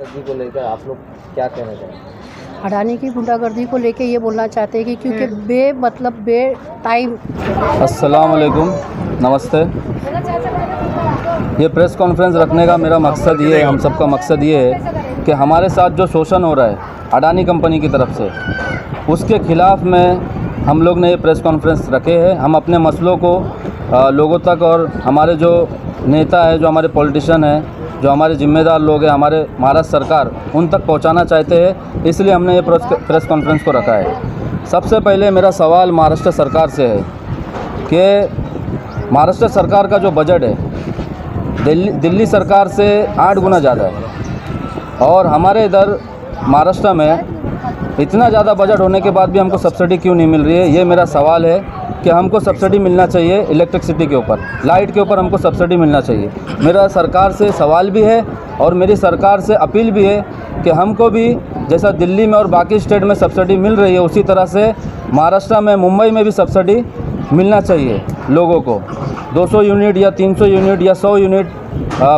गुंडागर्दी को लेकर आप लोग क्या कहना चाहेंगे? अडानी की गुंडागर्दी को लेके ये बोलना चाहते हैं कि क्योंकि बे टाइम। अस्सलाम वालेकुम, नमस्ते। ये प्रेस कॉन्फ्रेंस रखने का मेरा मकसद ये है, हम सबका मकसद ये है कि हमारे साथ जो शोषण हो रहा है अडानी कंपनी की तरफ से, उसके ख़िलाफ़ में हम लोग ने ये प्रेस कॉन्फ्रेंस रखे हैं। हम अपने मसलों को लोगों तक और हमारे जो नेता है, जो हमारे पॉलिटिशियन हैं, जो हमारे ज़िम्मेदार लोग हैं, हमारे महाराष्ट्र सरकार, उन तक पहुंचाना चाहते हैं। इसलिए हमने ये प्रेस कॉन्फ्रेंस को रखा है। सबसे पहले मेरा सवाल महाराष्ट्र सरकार से है कि महाराष्ट्र सरकार का जो बजट है दिल्ली सरकार से 8 गुना ज़्यादा है, और हमारे इधर महाराष्ट्र में इतना ज़्यादा बजट होने के बाद भी हमको सब्सिडी क्यों नहीं मिल रही है। ये मेरा सवाल है कि हमको सब्सिडी मिलना चाहिए। इलेक्ट्रिसिटी के ऊपर, लाइट के ऊपर हमको सब्सिडी मिलना चाहिए। मेरा सरकार से सवाल भी है और मेरी सरकार से अपील भी है कि हमको भी जैसा दिल्ली में और बाकी स्टेट में सब्सिडी मिल रही है, उसी तरह से महाराष्ट्र में, मुंबई में भी सब्सिडी मिलना चाहिए लोगों को। 200 यूनिट या 300 यूनिट या 100 यूनिट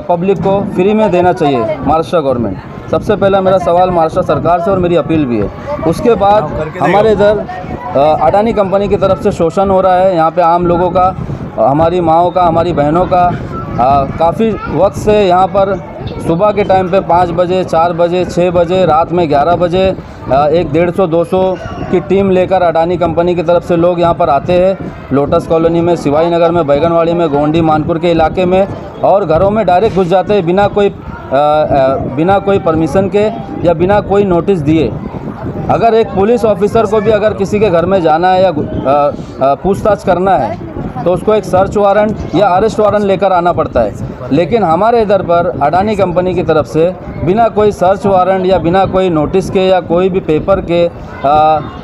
पब्लिक को फ्री में देना चाहिए महाराष्ट्र गवर्नमेंट। सबसे पहला मेरा सवाल महाराष्ट्र सरकार से और मेरी अपील भी है। उसके बाद हमारे इधर अडानी कंपनी की तरफ से शोषण हो रहा है। यहाँ पे आम लोगों का, हमारी माँओं का, हमारी बहनों का काफ़ी वक्त से यहाँ पर सुबह के टाइम पे 5 बजे, 4 बजे, 6 बजे, रात में 11 बजे 150-200 की टीम लेकर अडानी कंपनी की तरफ से लोग यहाँ पर आते हैं। लोटस कॉलोनी में, शिवाजी नगर में, बैगनवाड़ी में, गोंडी, मानपुर के इलाके में, और घरों में डायरेक्ट घुस जाते हैं बिना कोई परमिशन के या बिना कोई नोटिस दिए। अगर एक पुलिस ऑफिसर को भी अगर किसी के घर में जाना है या पूछताछ करना है तो उसको एक सर्च वारंट या अरेस्ट वारंट लेकर आना पड़ता है। लेकिन हमारे इधर पर अडानी कंपनी की तरफ से बिना कोई सर्च वारंट या बिना कोई नोटिस के या कोई भी पेपर के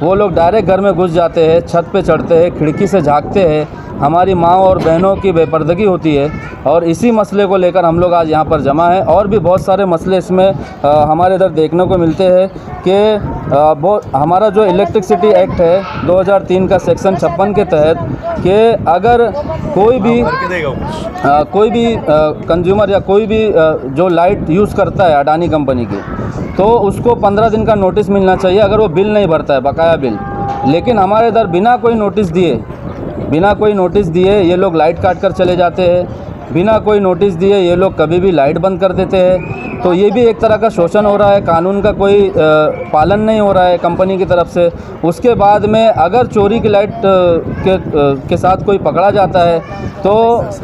वो लोग डायरेक्ट घर में घुस जाते हैं, छत पे चढ़ते हैं, खिड़की से झांकते हैं। हमारी माँ और बहनों की बेपर्दगी होती है, और इसी मसले को लेकर हम लोग आज यहाँ पर जमा हैं। और भी बहुत सारे मसले इसमें हमारे इधर देखने को मिलते हैं कि हमारा जो इलेक्ट्रिसिटी एक्ट है 2003 का सेक्शन 56 के तहत कि अगर कोई भी कंज्यूमर या कोई भी जो लाइट यूज़ करता है अडानी कंपनी की, तो उसको 15 दिन का नोटिस मिलना चाहिए अगर वो बिल नहीं भरता है, बकाया बिल। लेकिन हमारे इधर बिना कोई नोटिस दिए ये लोग लाइट काट कर चले जाते हैं। बिना कोई नोटिस दिए ये लोग कभी भी लाइट बंद कर देते हैं। तो ये भी एक तरह का शोषण हो रहा है, कानून का कोई पालन नहीं हो रहा है कंपनी की तरफ से। उसके बाद में अगर चोरी की लाइट के साथ कोई पकड़ा जाता है तो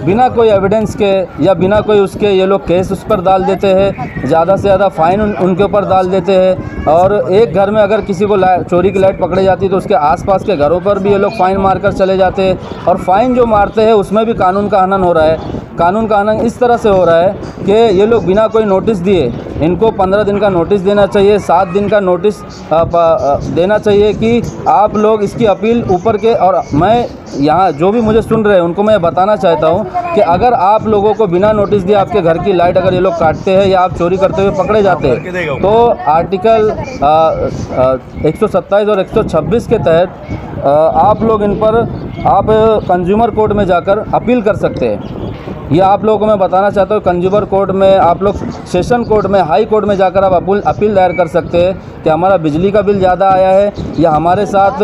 बिना कोई एविडेंस के या बिना कोई उसके ये लोग केस उस पर डाल देते हैं, ज़्यादा से ज़्यादा फ़ाइन उनके ऊपर डाल देते हैं। और एक घर में अगर किसी को चोरी की लाइट पकड़ी जाती है तो उसके आसपास के घरों पर भी ये लोग फ़ाइन मारकर चले जाते हैं। और फ़ाइन जो मारते हैं उसमें भी कानून का हनन हो रहा है। कानून का हनन इस तरह से हो रहा है कि ये लोग बिना कोई नोटिस दिए, इनको 15 दिन का नोटिस देना चाहिए, 7 दिन का नोटिस देना चाहिए कि आप लोग इसकी अपील ऊपर के। और मैं यहाँ जो भी मुझे सुन रहे हैं उनको मैं बताना चाहता हूँ कि अगर आप लोगों को बिना नोटिस दिए आपके घर की लाइट अगर ये लोग काटते हैं या आप चोरी करते हुए पकड़े जाते हैं तो आर्टिकल 127 और 126 के तहत आप लोग इन पर कंज्यूमर कोर्ट में जाकर अपील कर सकते हैं। ये आप लोगों को मैं बताना चाहता हूँ, कंज्यूमर कोर्ट में, आप लोग सेशन कोर्ट में, हाई कोर्ट में जाकर आप अपील दायर कर सकते हैं कि हमारा बिजली का बिल ज़्यादा आया है या हमारे साथ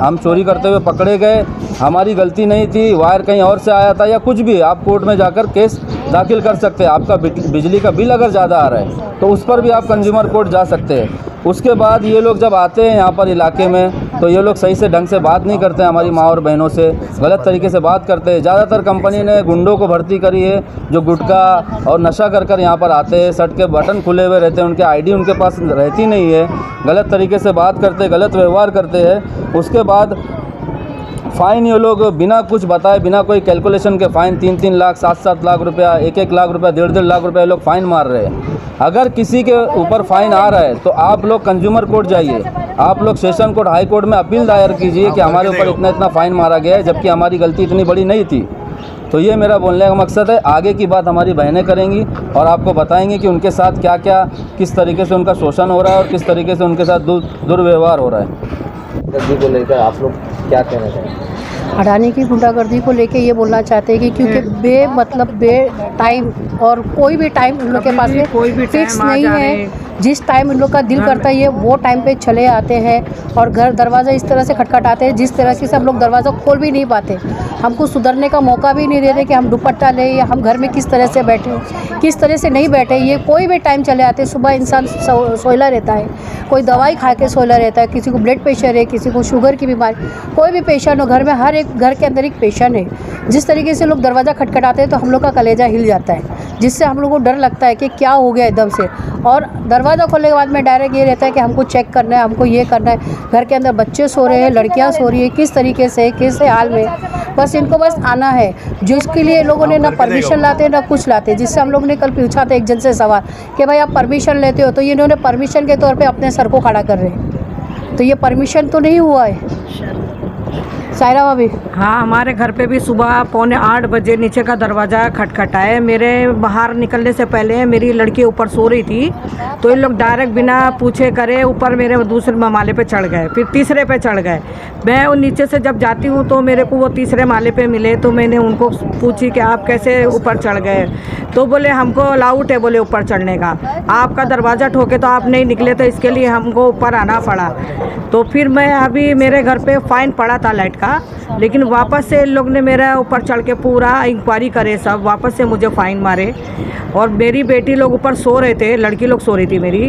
हम चोरी करते हुए पकड़े गए, हमारी गलती नहीं थी, वायर कहीं और से आया था, या कुछ भी। आप कोर्ट में जाकर केस दाखिल कर सकते हैं। आपका बिजली का बिल अगर ज़्यादा आ रहा है तो उस पर भी आप कंज्यूमर कोर्ट जा सकते हैं। उसके बाद ये लोग जब आते हैं यहाँ पर इलाके में तो ये लोग सही से ढंग से बात नहीं करते हैं, हमारी माँ और बहनों से गलत तरीके से बात करते हैं। ज़्यादातर कंपनी ने गुंडों को भर्ती करी है जो गुटखा और नशा कर यहाँ पर आते हैं, शर्ट के बटन खुले हुए रहते हैं, उनके आईडी उनके पास रहती नहीं है, गलत तरीके से बात करते हैं, गलत व्यवहार करते हैं। उसके बाद फ़ाइन ये लोग बिना कुछ बताए, बिना कोई कैलकुलेशन के फ़ाइन 3-3 लाख, 7-7 लाख रुपया, 1-1 लाख रुपया, 1.5-1.5 लाख रुपया लोग फ़ाइन मार रहे हैं। अगर किसी के ऊपर फ़ाइन आ रहा है तो आप लोग कंज्यूमर कोर्ट जाइए, आप लोग सेशन कोर्ट, हाई कोर्ट में अपील दायर कीजिए कि हमारे ऊपर इतना फ़ाइन मारा गया है जबकि हमारी गलती इतनी बड़ी नहीं थी। तो ये मेरा बोलने का मकसद है। आगे की बात हमारी बहनें करेंगी और आपको बताएंगी कि उनके साथ क्या क्या, किस तरीके से उनका शोषण हो रहा है और किस तरीके से उनके साथ दुर्व्यवहार हो रहा है। को लेकर आप लोग क्या कहना चाहेंगे? अडानी की गुंडागर्दी को लेके ये बोलना चाहते हैं कि क्योंकि बे टाइम और कोई भी टाइम उन लोग के पास में कोई भी फिक्स नहीं है। जिस टाइम इन लोग का दिल करता है ये वो टाइम पे चले आते हैं और घर दरवाज़ा इस तरह से खटखटाते हैं जिस तरह से हम लोग दरवाज़ा खोल भी नहीं पाते। हमको सुधरने का मौका भी नहीं देते कि हम दुपट्टा लें या हम घर में किस तरह से बैठे, किस तरह से नहीं बैठे। ये कोई भी टाइम चले आते, सुबह इंसान सोया रहता है, कोई दवाई खा के सोया रहता है, किसी को ब्लड प्रेशर है, किसी को शुगर की बीमारी, कोई भी पेशेंट हो घर में, हर एक घर के अंदर एक पेशेंट है। जिस तरीके से लोग दरवाज़ा खटखटाते हैं तो हम लोग का कलेजा हिल जाता है, जिससे हम लोग को डर लगता है कि क्या हो गया एकदम से। और दरवाज़ा खोलने के बाद में डायरेक्ट ये रहता है कि हमको चेक करना है, हमको ये करना है। घर के अंदर बच्चे सो रहे हैं, लड़कियां सो रही है, किस तरीके से किस हाल में, बस इनको बस आना है। जो इसके लिए लोगों ने ना परमिशन लाते ना कुछ लाते। जिससे हम लोग ने कल पूछा था एक जन से सवाल कि भाई आप परमिशन लेते हो, तो ये इन्होंने परमिशन के तौर पे अपने सर को खड़ा कर रहे हैं, तो ये परमिशन तो नहीं हुआ है। सायरा भाभी, हाँ, हमारे घर पे भी सुबह 7:45 बजे नीचे का दरवाज़ा खटखटाए। मेरे बाहर निकलने से पहले मेरी लड़की ऊपर सो रही थी, तो इन लोग डायरेक्ट बिना पूछे करे ऊपर मेरे दूसरे माले पे चढ़ गए, फिर तीसरे पे चढ़ गए। मैं वो नीचे से जब जाती हूँ तो मेरे को वो तीसरे माले पे मिले, तो मैंने उनको पूछी कि आप कैसे ऊपर चढ़ गए, तो बोले हमको अलाउड है बोले ऊपर चढ़ने का, आपका दरवाज़ा ठोके तो आप नहीं निकले, तो इसके लिए हमको ऊपर आना पड़ा। तो फिर मैं अभी मेरे घर पे फ़ाइन पड़ा था लाइट का, लेकिन वापस से इन लोग ने मेरा ऊपर चढ़ के पूरा इंक्वायरी करे, सब वापस से मुझे फ़ाइन मारे। और मेरी बेटी लोग ऊपर सो रहे थे, लड़की लोग सो रही थी, मेरी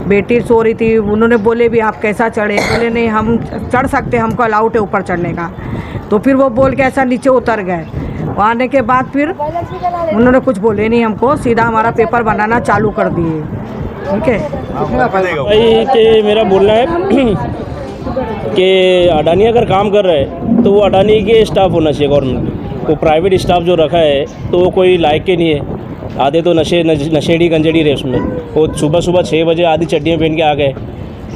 बेटी सो रही थी। उन्होंने बोले भी आप कैसा चढ़े, बोले नहीं हम चढ़ सकते, हमको अलाउड है ऊपर चढ़ने का। तो फिर वो बोल के ऐसा नीचे उतर गए। आने के बाद फिर उन्होंने कुछ बोले नहीं हमको, सीधा हमारा पेपर बनाना चालू कर दिए। ठीक है भाई कि मेरा बोलना है कि अडानी अगर काम कर रहा है तो वो अडानी के स्टाफ होना चाहिए गवर्नमेंट को। प्राइवेट स्टाफ जो रखा है तो वो कोई लायक के नहीं है। आधे तो नशेड़ी गंजेड़ी रहे उसमें, वो सुबह 6 बजे आधी चड्डियाँ पहन के आ गए,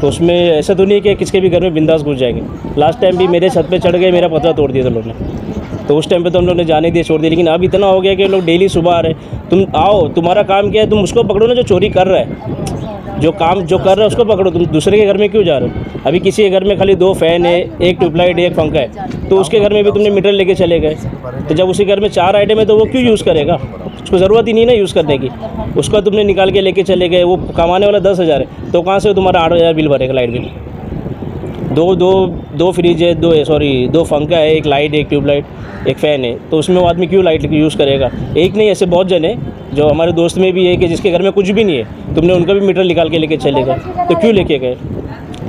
तो उसमें ऐसा तो नहीं है कि किसके भी घर में बिंदास घुस जाएंगे। लास्ट टाइम भी मेरे छत पे चढ़ गए, मेरा पतरा तोड़ दिया था लोग ने, तो उस टाइम पे तो हम लोग ने जाने दिए, छोड़ दिया। लेकिन अब इतना हो गया कि लोग डेली सुबह आ रहे, तुम आओ, तुम्हारा काम क्या है, तुम उसको पकड़ो ना जो चोरी कर रहा है, जो कर रहा है उसको पकड़ो, तुम दूसरे के घर में क्यों जा रहे हो। अभी किसी के घर में खाली 2 फैन है, 1 ट्यूबलाइट है, 1 पंखा है, तो उसके घर में भी तुमने मीटर लेके चले गए। तो जब उसी घर में 4 आइटम है तो वो क्यों यूज़ करेगा, उसको ज़रूरत ही नहीं ना यूज़ करने की। उसका तुमने निकाल के लेके चले गए, वो कमाने वाला 10,000 है, तो कहाँ से तुम्हारा 8,000 बिल भरेगा लाइट बिल। दो फ्रिज है, 2 पंखा है, 1 लाइट है, 1 ट्यूबलाइट, 1 फ़ैन है, तो उसमें वो आदमी क्यों लाइट यूज़ करेगा। एक नहीं, ऐसे बहुत जन है, जो हमारे दोस्त में भी है कि जिसके घर में कुछ भी नहीं है, तुमने उनका भी मीटर निकाल के लेके चले गए, तो क्यों लेके गए।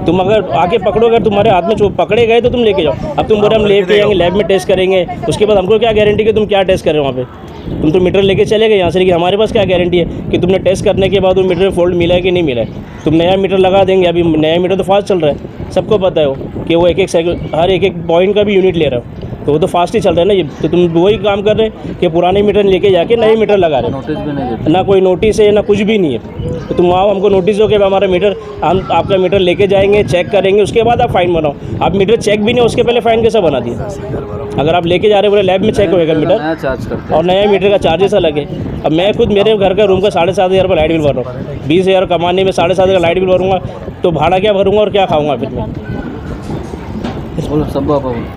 तुम अगर आके पकड़ो, अगर तुम्हारे हाथ में पकड़े गए तो तुम लेके जाओ। अब तुम बोले हम लेके जाएंगे, लैब में टेस्ट करेंगे, उसके बाद हमको क्या गारंटी कि तुम क्या टेस्ट कर रहे हो वहाँ पे। तुम तो मीटर लेके चले गए यहाँ से, लेकिन हमारे पास क्या गारंटी है कि तुमने टेस्ट करने के बाद वो मीटर में फॉल्ट मिला है कि नहीं मिला है। तुम नया मीटर लगा देंगे, अभी नया मीटर तो फास्ट चल रहा है, सबको पता है वो कि वो एक साइकिल हर एक पॉइंट का भी यूनिट ले रहा हो, तो वो तो फास्ट ही चल रहा है ना ये। तो तुम वही काम कर रहे हैं कि पुराने मीटर लेके जाके नए मीटर लगा रहे हो। नोटिस भी नहीं देते, ना कोई नोटिस है ना कुछ भी नहीं है। तो तुम आओ, हमको नोटिस दो कि हमारा मीटर, हम आपका मीटर लेके जाएंगे, चेक करेंगे, उसके बाद आप फ़ाइन बनाओ। आप मीटर चेक भी नहीं, उसके पहले फ़ाइन कैसे बना दिया। अगर आप लेके जा रहे हो, बोले लैब में चेक होएगा मीटर, नया चार्ज करते हैं। और नया मीटर का चार्जेस अलग है। अब मैं खुद मेरे घर का रूम का 7,500 रुपये लाइट बिल भर रहा हूँ, 20,000 कमाने में 7,500 का लाइट बिल भरूँगा, तो भाड़ा क्या भरूँगा और क्या खाऊँगा फिर मैं। बोलो सब